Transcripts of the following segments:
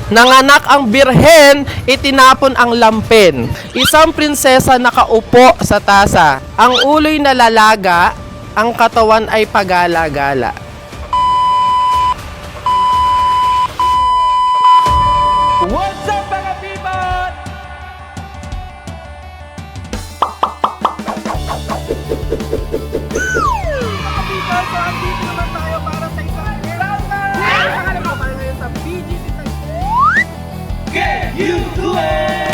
Nanganak ang birhen, itinapon ang lampin. Isang prinsesa nakaupo sa tasa. Ang ulo'y nalalaga, ang katawan ay pagala-gala. What's up mga people? Mga people, so andito naman tayo para sa isang round na! Pangalan mo tayo ngayon sa BGC Can You Do It?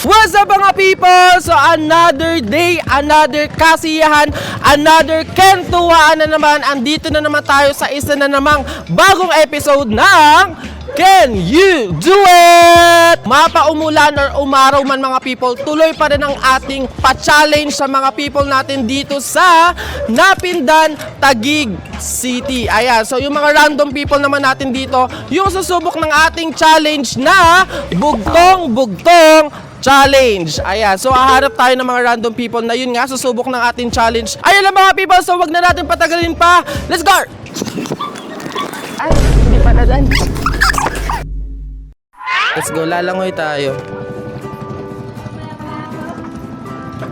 What's up mga people? So another day, another kasiyahan, another kentuwaan na naman. Andito na naman tayo sa isa na namang bagong episode ng Can You Do It? Mapaumulan or umaraw man mga people, tuloy pa rin ang ating pa-challenge sa mga people natin dito sa Napindan, Taguig City. Ayan, so yung mga random people naman natin dito, yung susubok ng ating challenge na Bugtong Challenge. Ayan, so haharap tayo ng mga random people na yun nga, susubok ng ating challenge. Ayan lang mga people, so wag na natin patagalin pa. Let's go! Ay, hindi pa na dyan. Let's go, lalangoy tayo.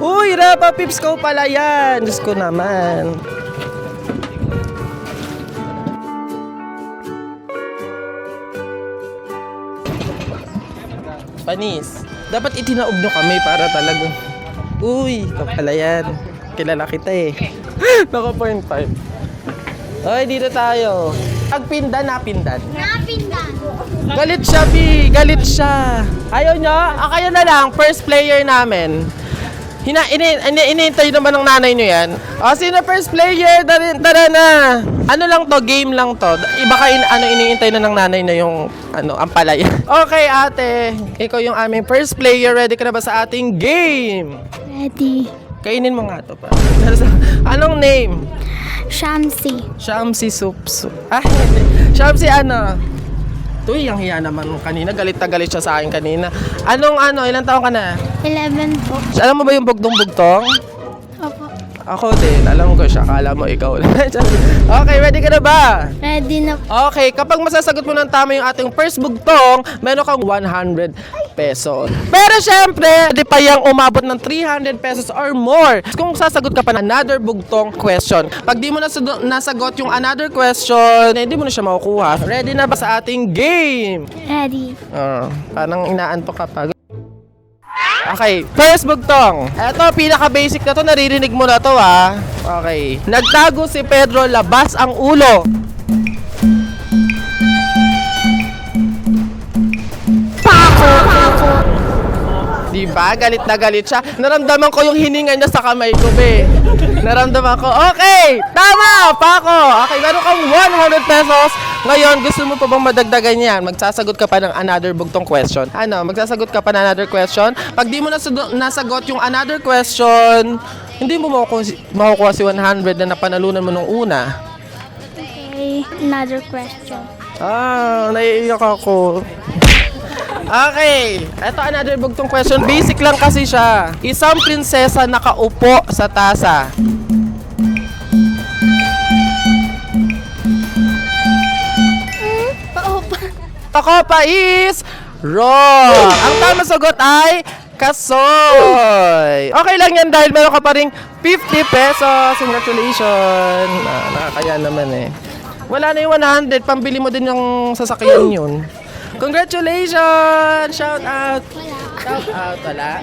Uy, Rapa Pips ko pala yan. Diyos ko naman. Panis, dapat itinaob nyo kami para talagang... Uy, ikaw pala yan. Kilala kita eh. Naka 0.5. Oy, dito tayo. Napindan. Napindan. Galit siya, B. Galit siya. Ayaw nyo? Kayo na lang. First player namin. Iniintay naman ng nanay nyo yan. O, sino first player? Tara na. Ano lang to? Game lang to. Iba ka iniintay na ng nanay na yung ang palaya. Okay, ate. Ikaw yung aming first player. Ready ka na ba sa ating game? Ready. Kainin mo nga to pa. Anong name? Shamsi. Shamsi Supso. Shamsi ano? Tuy, ang hiya naman kanina. Galit na galit siya sa akin kanina. Ilang taon ka na? 11 po. Alam mo ba yung bugtong-bugtong? Opo. Ako din. Alam ko siya. Akala mo ikaw lang. Okay, ready ka na ba? Ready na po. Okay, kapag masasagot mo ng tama yung ating first bugtong, meron kang 100 pesos. Pero syempre, di pa yung umabot ng 300 pesos or more. Kung sasagot ka pa ng another bugtong question. Pag di mo nasagot yung another question, hindi mo na siya makukuha. Ready na ba sa ating game? Ready. Parang inaantok ka pa. Okay, first bugtong. Eto, pinaka-basic na to. Naririnig mo na to, ha? Okay. Nagtago si Pedro, labas ang ulo. Diba? Galit na galit siya. Naramdaman ko yung hininga niya sa kamay ko, be. Naramdaman ko. Okay! Tama! Pako! Okay, meron kang 100 pesos. Ngayon, gusto mo pa bang madagdagan yan? Magsasagot ka pa ng another bugtong question. Magsasagot ka pa ng another question. Pag di mo nasagot yung another question, hindi mo makukuha si 100 na napanalunan mo nung una. Okay. Another question. Naiiyak ako. Okay, eto another bugtong question. Basic lang kasi siya. Isang prinsesa nakaupo sa tasa. Paupa. Takopa is wrong. Ang tamang sagot ay kasoy. Okay lang yan dahil meron ka pa ring 50 pesos. Congratulations. Nakakaya naman eh. Wala na yung 100. Pambili mo din yung sasakyan yun. Congratulations! Shout out! Shout out, wala?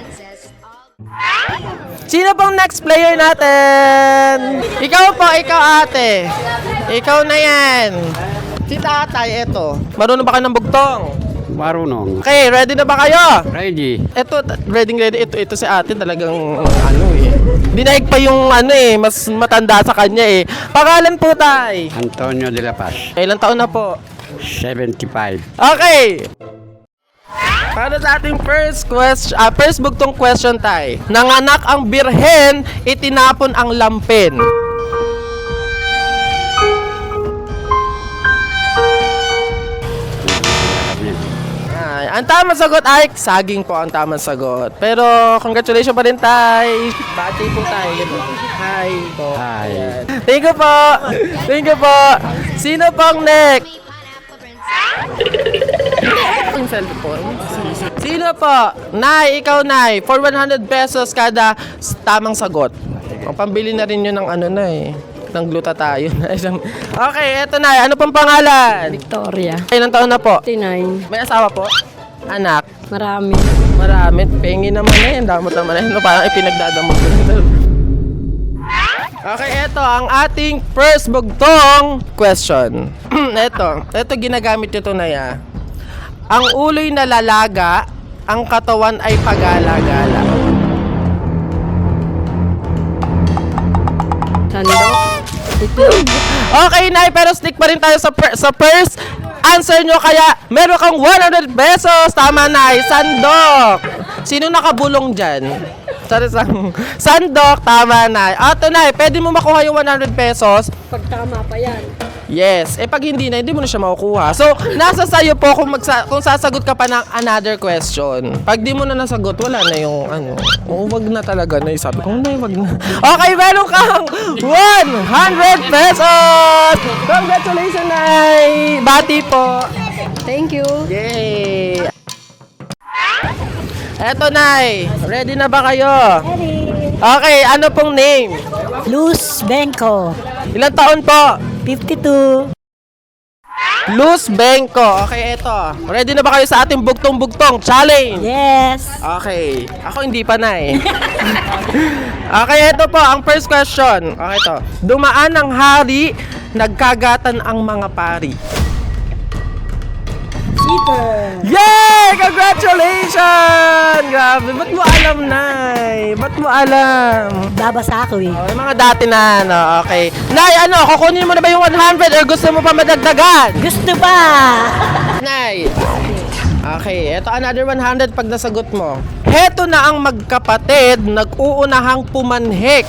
Sino pong next player natin? Ikaw po, ikaw ate. Ikaw na yan. Si tatay, eto. Marunong ba kayo ng bugtong? Marunong. Okay, ready na ba kayo? Ready. Eto, ready. Ito si ate talagang dinaig pa yung mas matanda sa kanya eh. Pangalan po tay? Antonio de la Paz. Ilang taon na po? 75. Okay! Para sa ating first bugtong question tay. Nanganak ang birhen, itinapon ang lampin. Ang tamang sagot ay saging po ang tamang sagot. Pero congratulations pa rin tay. Bati po tayo. Hi po. Hi. Ayan. Thank you po. Thank you po. Sino pong next? Yung cellphone. Sino po? Nay, ikaw Nay. For 100 pesos kada tamang sagot. O, pambili na rin yun ng ano na eh. Ng glutathione. Okay, eto Nay. Ano pong pangalan? Victoria. Ilang taon na po? 59. May asawa po? Anak? Marami. Marami. Pengi naman eh. Ang damot naman eh. No, parang ipinagdadamot ko na. Okay, eto ang ating first bugtong question. Eto ginagamit nito na ya. Ang ulo'y nalalaga, ang katawan ay pagala-gala. Sandok. Itlog. Okay, Nay, pero stick pa rin tayo sa first answer nyo, kaya meron kang 100 pesos. Tama, Nay. Sandok. Sino nakabulong dyan? Sandok, tama, Nay. Ato, Nay, pwede mo makuha yung 100 pesos. Pag tama pa yan. Yes. Eh, pag hindi na, hindi mo na siya makukuha. So, nasa sayo po kung sasagot ka pa ng another question. Pag di mo na nasagot, wala na yung ano. Oo, wag na talaga na. Sabi ko, Nay, wag na. Okay, meron kang 100 pesos! Congratulations, Nay! Bati po! Thank you. Yay! Eto, Nay. Ready na ba kayo? Ready. Okay, ano pong name? Luz Benko, Ilang taon po? 52. Luz Benko. Okay, eto. Ready na ba kayo sa ating bugtong-bugtong challenge? Yes. Okay. Ako hindi pa na eh. Okay, eto po. Ang first question. Okay, ito. Dumaan ang hari, nagkagatan ang mga pari. Keeper. Yay! Congratulations! Grabe. Ba't mo alam, Nay? Ba't mo alam? Babasa ako eh. Okay, mga dati na, ano. Okay. Nay, ano? Kukunin mo na ba yung 100 or gusto mo pa madagdagan? Gusto pa. Nay. Okay, eto another 100 pag nasagot mo. Heto na ang magkapatid, nag-uunahang pumanhik.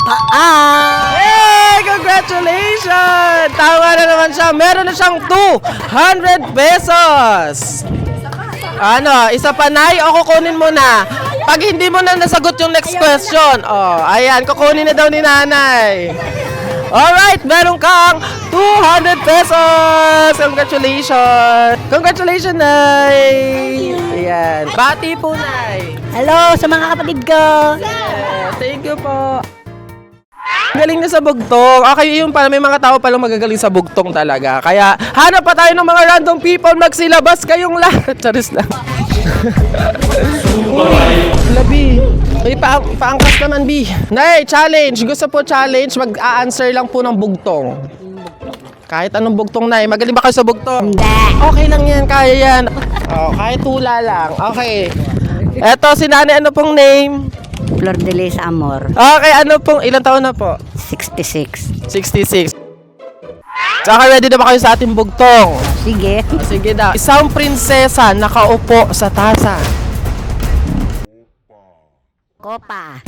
Paa. Hey! Congratulations! Tama na naman siya. Meron na siyang 200 pesos. Ano, isa pa, Nay, o kukunin mo na? Pag hindi mo na nasagot yung next question, oh, ayan, kukunin na daw ni Nanay. Alright, meron kang 200 pesos! Congratulations! Congratulations, Nay! Ayan. Bati po, Nay! Hello sa mga kapatid ko. Yeah, thank you po. Galing na sa bugtong. Okay, yung pala may mga tao palang magagaling sa bugtong talaga. Kaya hanap pa tayo ng mga random people, magsilabas kayong lahat. Charis lang. Labi. May paangkas naman, B. Nay, challenge. Gusto po challenge, mag-a-answer lang po ng bugtong. Kahit anong bugtong, Nay. Magaling ba kayo sa bugtong? Hindi. Okay lang yan, kaya yan. Oh, kahit tula lang. Okay. Eto, si Nanay, ano pong name? Flor de Lis Amor, Okay, ano pong, ilang taon na po? 66. 66. Saka ready na ba kayo sa ating bugtong? Sige. Sige daw. Isang prinsesa nakaupo sa tasa. Kopa.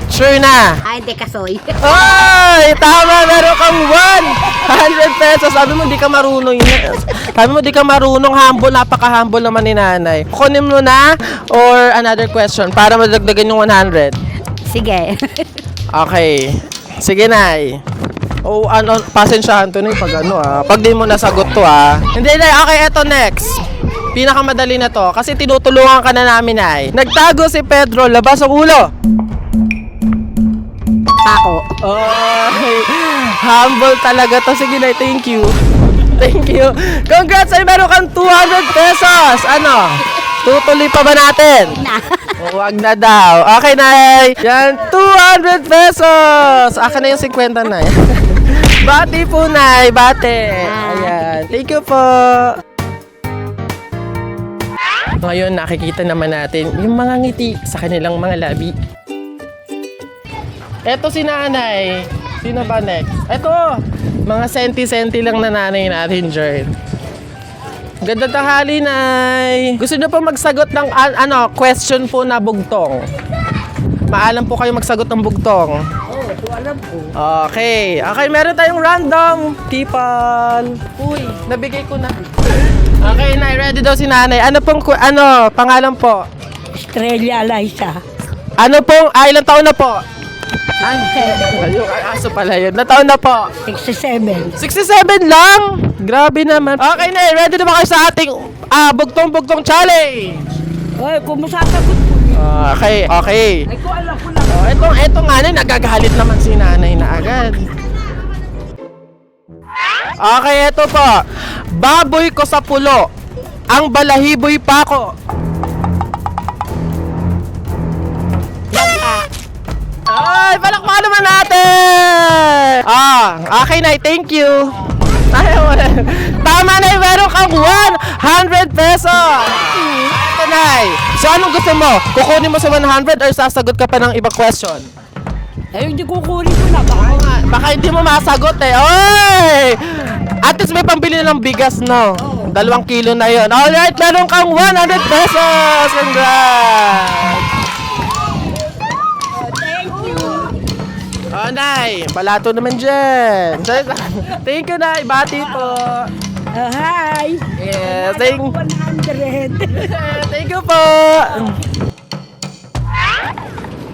Sure na? Ay, hindi kasoy. Ay! Tama! Meron kang 100 pesos. Sabi mo, di ka marunong yun. Sabi mo, di ka marunong. Humble. Napaka-humble naman ni Nanay. Kunin mo na or another question para madagdagan yung 100. Sige. Okay. Sige, Nay. Oh, ano, pasensyahan to na yung pag ano pag di mo nasagot to Hindi, Nay. Okay, eto next. Pinakamadali na to kasi tinutulungan ka na namin, Nay. Nagtago si Pedro, labas ang ulo. Pako. Oh, humble talaga to. Sige, Nay. Thank you. Thank you. Congrats, ay meron kang 200 pesos. Ano? Tutuloy pa ba natin? Na. Huwag na daw. Okay, Nay. Yan, 200 pesos. Akin na yung 50, Nay. Bati po, Nay. Bati. Ayan. Thank you po. Ngayon, nakikita naman natin yung mga ngiti sa kanilang mga labi. Eto si Nanay. Sino ba next? Eto, mga senti-senti lang na nanay natin dyan. Ganda tanghali, Nay. Gusto niyo po magsagot ng question po na bugtong? Maalam po kayo magsagot ng bugtong? Alam ko. Okay. Okay, meron tayong random people. Uy, nabigay ko na. Okay, Nay. Ready daw si Nanay. Ano pong, pangalan po? Estrella Liza. Ano pong, ilang taon na po? Ay, yung aso pala yun. Nataon na po? 67. 67 lang? Grabe naman. Okay na, ready na ba kayo sa ating bugtong-bugtong challenge? Ay, kung masasagot ko. Okay. Ay, ko alam ko lang. Etong nga na, nagagalit naman si nanay na agad. Okay, eto po. Baboy ko sa pulo. Ang balahiboy pa ko. Ay, palakpakan naman natin! Okay na, thank you. Tama na, meron kang 100 pesos! Ito na. So, anong gusto mo? Kukunin mo sa 100 or sasagot ka pa ng ibang question? Ay, hindi kukunin ko na. Baka hindi mo masagot eh. Oy! At least may pambili ng bigas, no? 2 kilo na yon. Alright, meron kang 100 pesos! Congrats! Oh, Nay, balato naman dyan. Thank you, Nay. Bati po. Hi. Yes, 100. thank you po.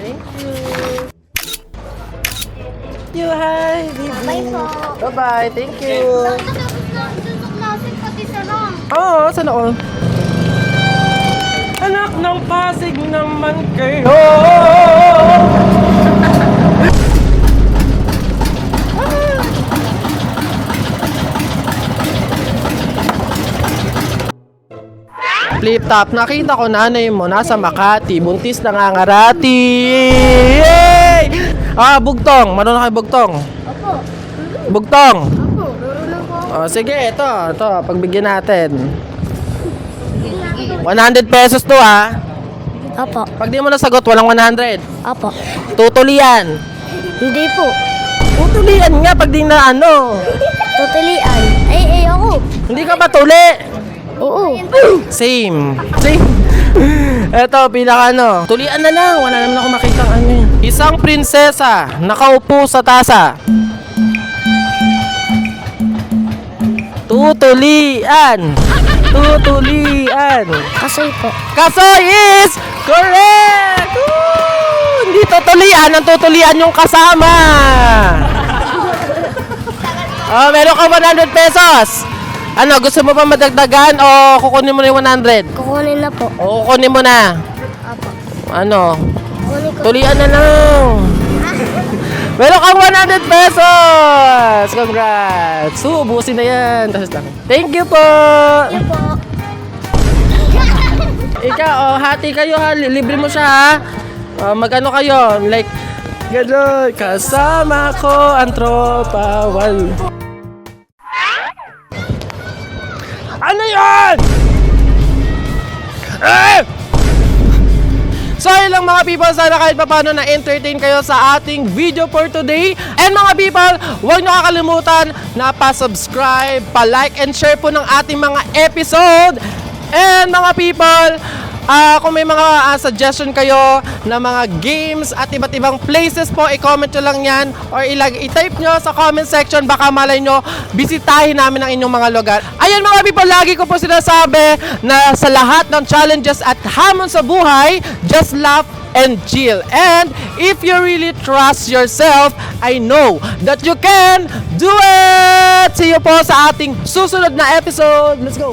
Thank you. Hi. Bye po. Bye-bye. Thank you. Klaseng pati sa lang. Oo, saan ako? Anak ng Pasig naman kayo. Flip top, nakita ko nanay mo nasa Makati, buntis nangangarati. Yay! Bugtong, marunong kayo bugtong? Opo. Bugtong. Opo. Marunong po. Sige, ito, pagbigyan natin. 100 pesos to ha. Opo. Pag di mo nasagot, walang 100. Opo. Tutulian. Hindi po. Tutulian nga pag di na ano. Tutulian. Ay, ako. Hindi ka ba tuli? Oo. Same. Eto, pinaka ano. Tulian na lang. Wala naman ako makitang ano yun. Isang prinsesa nakaupo sa tasa. Tutulian. Tutulian. Kasoy po. Kasoy is correct! Woo! Hindi tutulian. Ang tutulian yung kasama. Meron ka 100 pesos. Ano, gusto mo pa madagdagan o kukunin mo na yung 100? Kukunin na po. O kukunin mo na. Opo. Ano? Kukunin ko. Tulian na lang. Meron kang 100 pesos! Congrats! Ubusin na yan. Tapos lang. Thank you po! Yan po. Ikaw, hati kayo ha. Libre mo siya ha. Magano kayo? Like, gano'n. Kasama ko ang tropa. Ano yan? So yun lang mga people, sana kahit paano na-entertain kayo sa ating video for today. And mga people, huwag nyo kakalimutan na pa-subscribe, pa-like and share po ng ating mga episode. And mga people, kung may mga suggestion kayo na mga games at iba't ibang places po, i-comment nyo lang yan or i-type nyo sa comment section. Baka malay nyo, bisitahin namin ang inyong mga lugar. Ayun mga people, lagi ko po sinasabi na sa lahat ng challenges at hamon sa buhay, just laugh and chill. And if you really trust yourself, I know that you can do it! See you po sa ating susunod na episode. Let's go!